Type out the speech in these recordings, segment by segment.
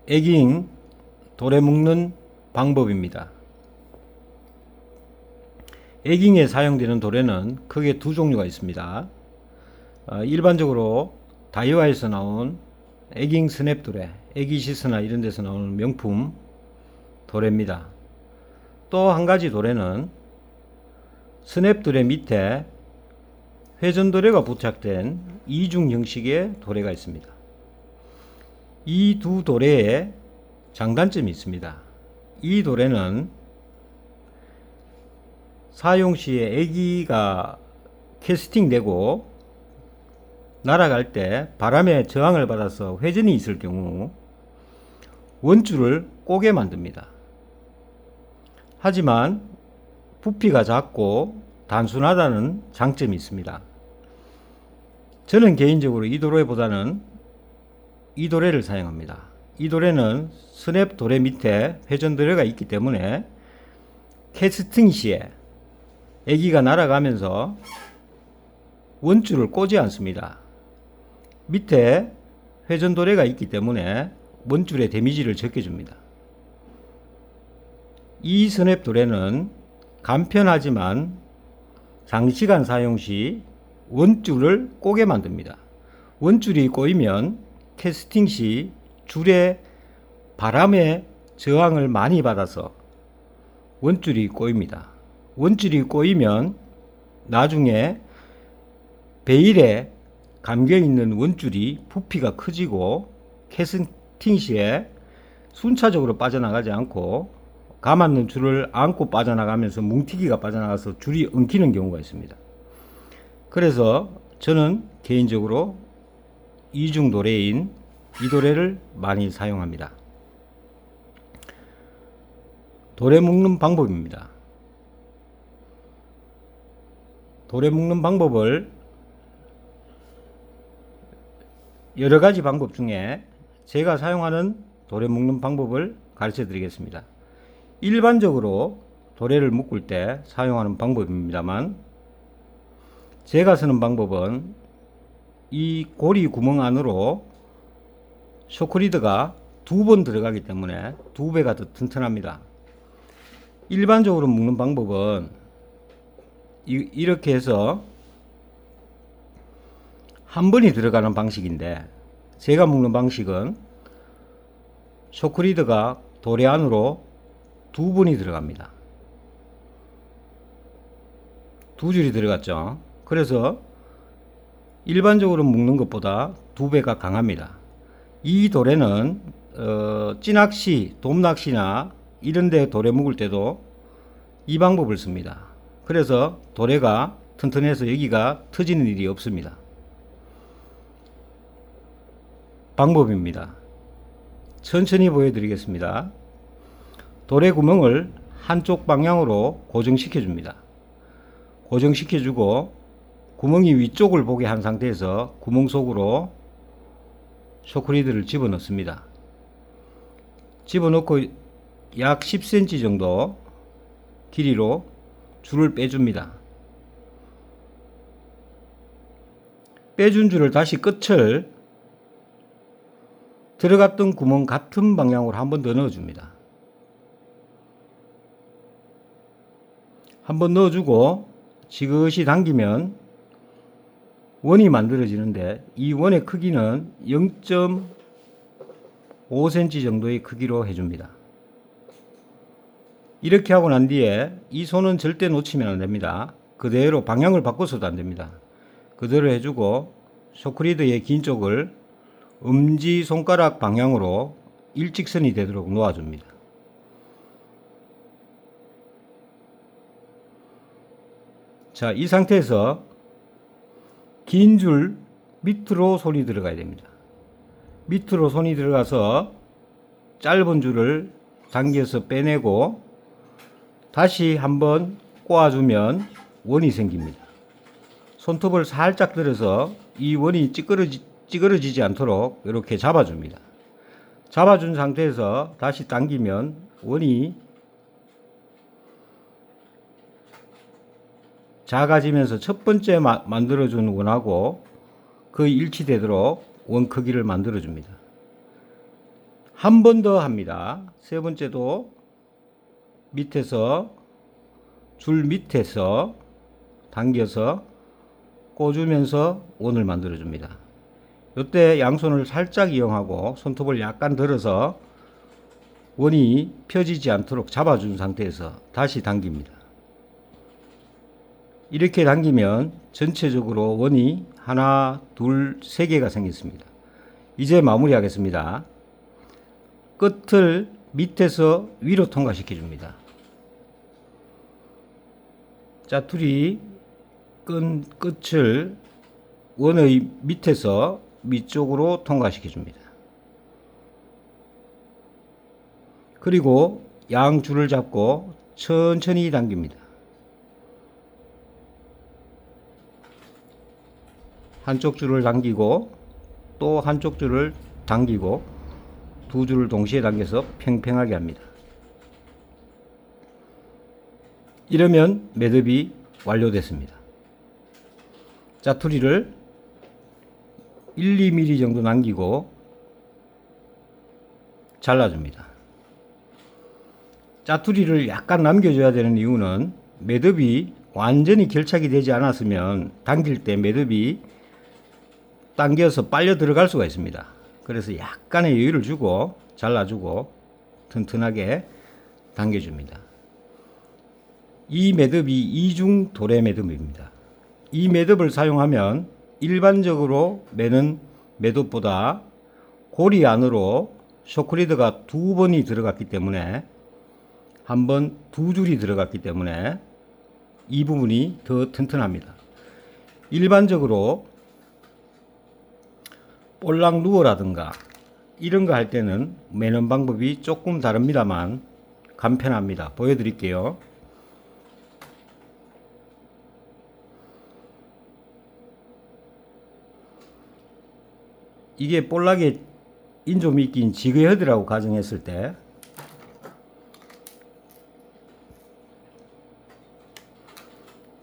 에깅 돌에 묶는 방법입니다. 에깅에 사용되는 도래는 크게 두 종류가 있습니다. 일반적으로 다이와에서 나온 에깅 스냅 도래, 에기시스나 이런 데서 나오는 명품 도래입니다. 또 한 가지 도래는 스냅 도래 밑에 회전 도래가 부착된 이중 형식의 도래가 있습니다. 이 두 도래에 장단점이 있습니다. 이 도래는 사용 시에 애기가 캐스팅되고 날아갈 때 바람의 저항을 받아서 회전이 있을 경우 원줄을 꼬게 만듭니다. 하지만 부피가 작고 단순하다는 장점이 있습니다. 저는 개인적으로 이 도래보다는 이 도래를 사용합니다. 이 도래는 스냅 도래 밑에 회전 도래가 있기 때문에 캐스팅 시에 애기가 날아가면서 원줄을 꼬지 않습니다. 밑에 회전 도래가 있기 때문에 원줄의 데미지를 적게 줍니다. 이 스냅 도래는 간편하지만 장시간 사용 시 원줄을 꼬게 만듭니다. 원줄이 꼬이면 캐스팅 시 줄에 바람의 저항을 많이 받아서 원줄이 꼬입니다. 원줄이 꼬이면 나중에 베일에 감겨있는 원줄이 부피가 커지고 캐스팅 시에 순차적으로 빠져나가지 않고 감았는 줄을 안고 빠져나가면서 뭉티기가 빠져나가서 줄이 엉키는 경우가 있습니다. 그래서 저는 개인적으로 이중 도래인 이 도래를 많이 사용합니다. 도래 묶는 방법입니다. 도래 묶는 방법을 여러 가지 방법 중에 제가 사용하는 도래 묶는 방법을 가르쳐 드리겠습니다. 일반적으로 도래를 묶을 때 사용하는 방법입니다만 제가 쓰는 방법은 이 고리 구멍 안으로 쇼크리드가 두 번 들어가기 때문에 두 배가 더 튼튼합니다. 일반적으로 묶는 방법은 이렇게 해서 한 번이 들어가는 방식인데 제가 묶는 방식은 쇼크리드가 도래 안으로 두 번이 들어갑니다. 두 줄이 들어갔죠. 그래서 일반적으로 묶는 것보다 두 배가 강합니다. 이 도래는 찌낚시, 돔낚시나 이런 데 도래 묶을 때도 이 방법을 씁니다. 그래서 도래가 튼튼해서 여기가 터지는 일이 없습니다. 방법입니다. 천천히 보여드리겠습니다. 도래 구멍을 한쪽 방향으로 고정시켜 줍니다. 고정시켜 주고 구멍이 위쪽을 보게 한 상태에서 구멍 속으로 쇼크리드를 집어넣습니다. 집어넣고 약 10cm 정도 길이로 줄을 빼줍니다. 빼준 줄을 다시 끝을 들어갔던 구멍 같은 방향으로 한 번 더 넣어줍니다. 한 번 넣어주고 지그시 당기면 원이 만들어지는데 이 원의 크기는 0.5cm 정도의 크기로 해줍니다. 이렇게 하고 난 뒤에 이 손은 절대 놓치면 안 됩니다. 그대로 방향을 바꿔서도 안 됩니다. 그대로 해주고 쇼크리드의 긴 쪽을 엄지손가락 방향으로 일직선이 되도록 놓아줍니다. 자, 이 상태에서 긴 줄 밑으로 손이 들어가야 됩니다. 밑으로 손이 들어가서 짧은 줄을 당겨서 빼내고 다시 한번 꼬아주면 원이 생깁니다. 손톱을 살짝 들어서 이 원이 찌그러지지 않도록 이렇게 잡아줍니다. 잡아준 상태에서 다시 당기면 원이 작아지면서 첫 번째 만들어준 원하고 거의 일치되도록 원 크기를 만들어줍니다. 한 번 더 합니다. 세 번째도 밑에서 줄 밑에서 당겨서 꽂으면서 원을 만들어 줍니다. 이때 양손을 살짝 이용하고 손톱을 약간 들어서 원이 펴지지 않도록 잡아준 상태에서 다시 당깁니다. 이렇게 당기면 전체적으로 원이 하나, 둘, 세 개가 생겼습니다. 이제 마무리하겠습니다. 끝을 밑에서 위로 통과시켜 줍니다. 짜투리 끝을 원의 밑에서 위쪽으로 통과시켜 줍니다. 그리고 양 줄을 잡고 천천히 당깁니다. 한쪽 줄을 당기고 또 한쪽 줄을 당기고 두 줄을 동시에 당겨서 팽팽하게 합니다. 이러면 매듭이 완료됐습니다. 짜투리를 1, 2mm 정도 남기고 잘라줍니다. 짜투리를 약간 남겨줘야 되는 이유는 매듭이 완전히 결착이 되지 않았으면 당길 때 매듭이 당겨서 빨려 들어갈 수가 있습니다. 그래서 약간의 여유를 주고 잘라주고 튼튼하게 당겨줍니다. 이 매듭이 이중 도래 매듭입니다. 이 매듭을 사용하면 일반적으로 매는 매듭보다 고리 안으로 쇼크리드가 두 번이 들어갔기 때문에 한 번 두 줄이 들어갔기 때문에 이 부분이 더 튼튼합니다. 일반적으로 볼락 루어라든가 이런 거 할 때는 매는 방법이 조금 다릅니다만 간편합니다. 보여드릴게요. 이게 볼락에 인조미 낀 지그헤드라고 가정했을 때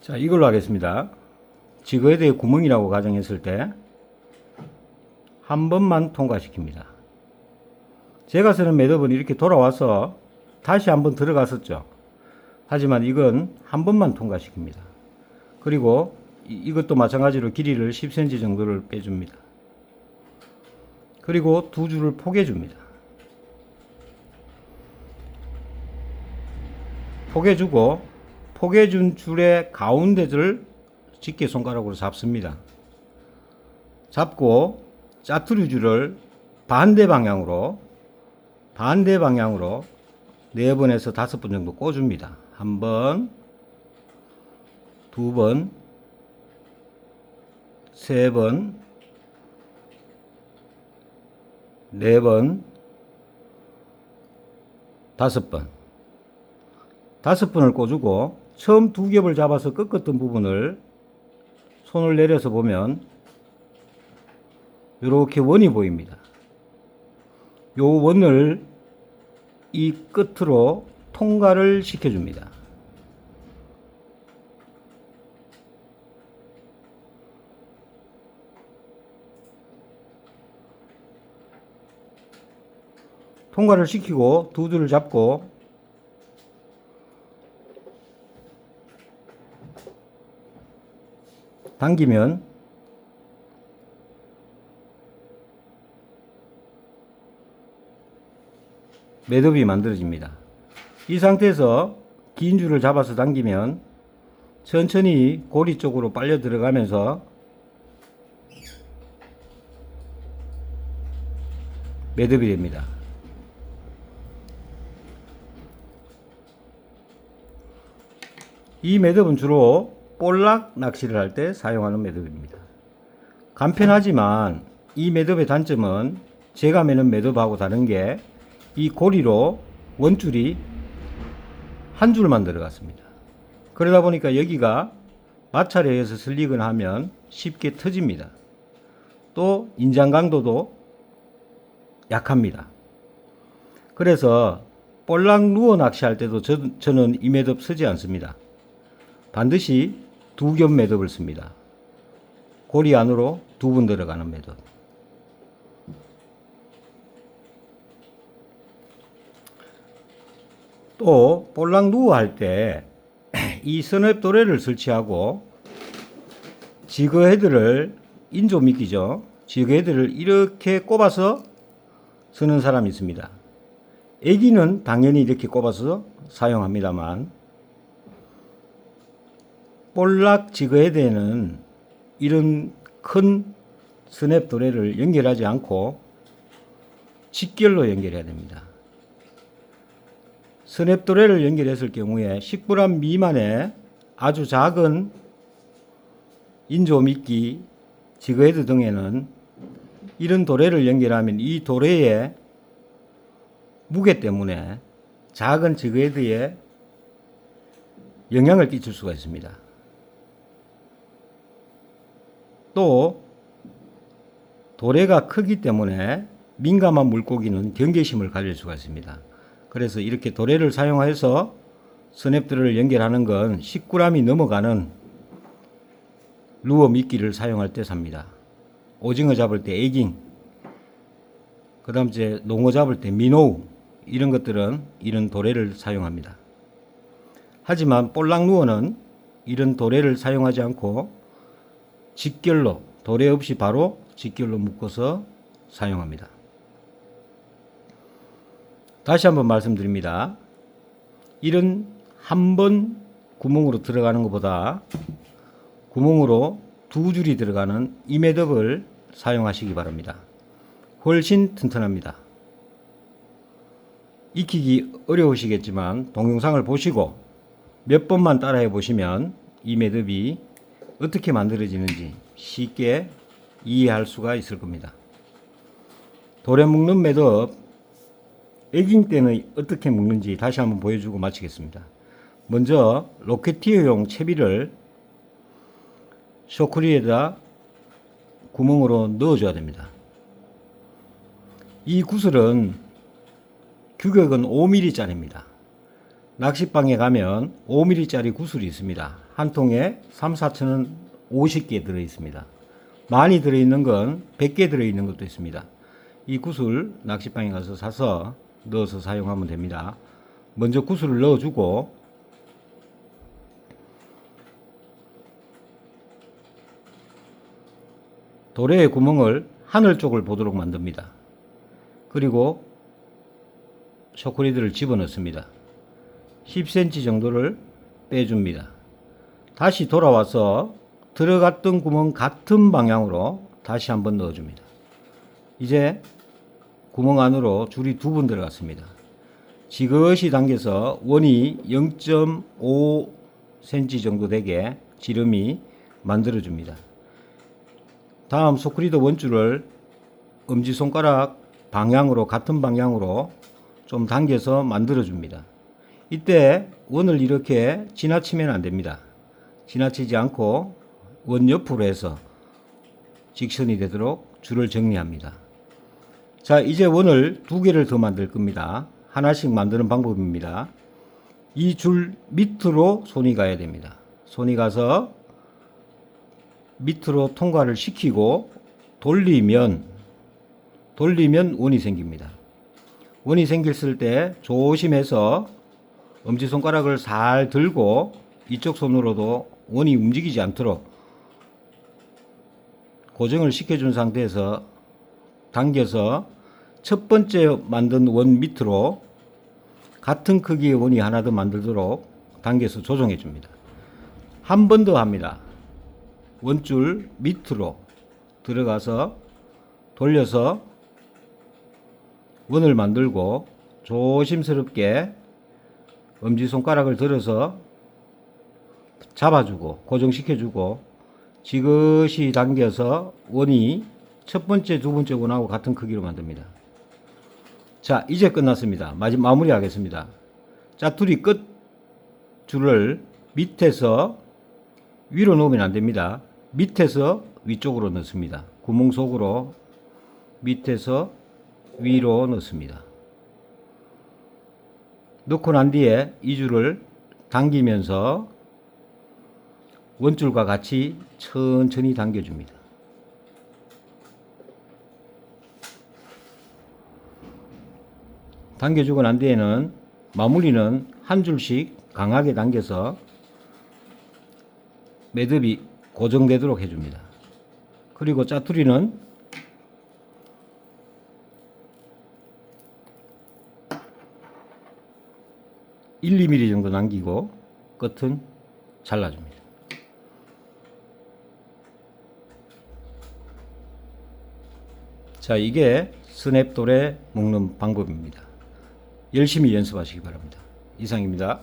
자, 이걸로 하겠습니다. 지그헤드의 구멍이라고 가정했을 때 한 번만 통과시킵니다. 제가 쓰는 매듭은 이렇게 돌아와서 다시 한번 들어갔었죠. 하지만 이건 한 번만 통과시킵니다. 그리고 이것도 마찬가지로 길이를 10cm 정도를 빼줍니다. 그리고 두 줄을 포개줍니다. 포개주고 포개준 줄의 가운데를 집게 손가락으로 잡습니다. 잡고 짜투리 줄을 반대 방향으로 4번에서 5번 정도 꽂습니다. 한 번, 두 번, 세 번, 네 번, 5번. 5번을 꽂고 처음 두 겹을 잡아서 꺾었던 부분을 손을 내려서 보면 이렇게 원이 보입니다. 요 원을 이 끝으로 통과를 시켜줍니다. 통과를 시키고 두 줄을 잡고 당기면 매듭이 만들어집니다. 이 상태에서 긴 줄을 잡아서 당기면 천천히 고리 쪽으로 빨려 들어가면서 매듭이 됩니다. 이 매듭은 주로 볼락 낚시를 할 때 사용하는 매듭입니다. 간편하지만 이 매듭의 단점은 제가 매는 매듭하고 다른 게 이 고리로 원줄이 한 줄만 들어갔습니다. 그러다 보니까 여기가 마찰에 의해서 슬리거나 하면 쉽게 터집니다. 또 인장 강도도 약합니다. 그래서 볼락 루어 낚시할 때도 저는 이 매듭 쓰지 않습니다. 반드시 두 겹 매듭을 씁니다. 고리 안으로 두 번 들어가는 매듭. 또 볼락 누워 할 때 이 스냅 도래를 설치하고 지그 헤드를 인조 미끼죠. 지그 헤드를 이렇게 꼽아서 쓰는 사람이 있습니다. 애기는 당연히 이렇게 꼽아서 사용합니다만 볼락 지그 헤드에는 이런 큰 스냅 도래를 연결하지 않고 직결로 연결해야 됩니다. 스냅 도래를 연결했을 경우에 10g 미만의 아주 작은 인조 미끼, 지그 헤드 등에는 이런 도래를 연결하면 이 도래의 무게 때문에 작은 지그 헤드에 영향을 끼칠 수가 있습니다. 또 도래가 크기 때문에 민감한 물고기는 경계심을 가질 수가 있습니다. 그래서 이렇게 도래를 사용해서 스냅들을 연결하는 건 10g이 넘어가는 루어 미끼를 사용할 때 삽니다. 오징어 잡을 때 에깅, 그 다음 이제 농어 잡을 때 민노우, 이런 것들은 이런 도래를 사용합니다. 하지만 볼락 루어는 이런 도래를 사용하지 않고 직결로, 도래 없이 바로 직결로 묶어서 사용합니다. 다시 한번 말씀드립니다. 이런 한 번 구멍으로 들어가는 것보다 구멍으로 두 줄이 들어가는 이매듭을 사용하시기 바랍니다. 훨씬 튼튼합니다. 익히기 어려우시겠지만 동영상을 보시고 몇 번만 따라해 보시면 이 매듭이 어떻게 만들어지는지 쉽게 이해할 수가 있을 겁니다. 도래 묶는 매듭 에깅 때는 어떻게 묶는지 다시 한번 보여주고 마치겠습니다. 먼저 로켓티어용 채비를 쇼크리에다 구멍으로 넣어줘야 됩니다. 이 구슬은 규격은 5mm짜리입니다. 낚시방에 가면 5mm짜리 구슬이 있습니다. 한 통에 3, 4천원 50개 들어있습니다. 많이 들어있는 건 100개 들어있는 것도 있습니다. 이 구슬 낚시방에 가서 사서 넣어서 사용하면 됩니다. 먼저 구슬을 넣어주고 도래의 구멍을 하늘 쪽을 보도록 만듭니다. 그리고 쇼크리드를 집어넣습니다. 10cm 정도를 빼줍니다. 다시 돌아와서 들어갔던 구멍 같은 방향으로 다시 한번 넣어줍니다. 이제 구멍 안으로 줄이 두 번 들어갔습니다. 지그시 당겨서 원이 0.5cm 정도 되게 지름이 만들어줍니다. 다음 쇼크리드 원줄을 엄지손가락 방향으로 같은 방향으로 좀 당겨서 만들어줍니다. 이때 원을 이렇게 지나치면 안됩니다. 지나치지 않고 원 옆으로 해서 직선이 되도록 줄을 정리합니다. 자, 이제 원을 두 개를 더 만들 겁니다. 하나씩 만드는 방법입니다. 이 줄 밑으로 손이 가야 됩니다. 손이 가서 밑으로 통과를 시키고 돌리면 원이 생깁니다. 원이 생겼을 때 조심해서 엄지손가락을 살 들고 이쪽 손으로도 원이 움직이지 않도록 고정을 시켜준 상태에서 당겨서 첫 번째 만든 원 밑으로 같은 크기의 원이 하나 더 만들도록 당겨서 조정해 줍니다. 한 번 더 합니다. 원줄 밑으로 들어가서 돌려서 원을 만들고 조심스럽게 엄지손가락을 들어서 잡아주고 고정시켜주고 지그시 당겨서 원이 첫 번째, 두 번째 원하고 같은 크기로 만듭니다. 자, 이제 끝났습니다. 마무리 하겠습니다. 짜투리 끝 줄을 밑에서 위로 놓으면 안 됩니다. 밑에서 위쪽으로 넣습니다. 구멍 속으로 밑에서 위로 넣습니다. 넣고 난 뒤에 이 줄을 당기면서 원줄과 같이 천천히 당겨줍니다. 당겨주고 난 뒤에는 마무리는 한 줄씩 강하게 당겨서 매듭이 고정되도록 해줍니다. 그리고 짜투리는 (1, 2mm) 정도 남기고 끝은 잘라줍니다. 자, 이게 스냅돌에 묶는 방법입니다. 열심히 연습하시기 바랍니다. 이상입니다.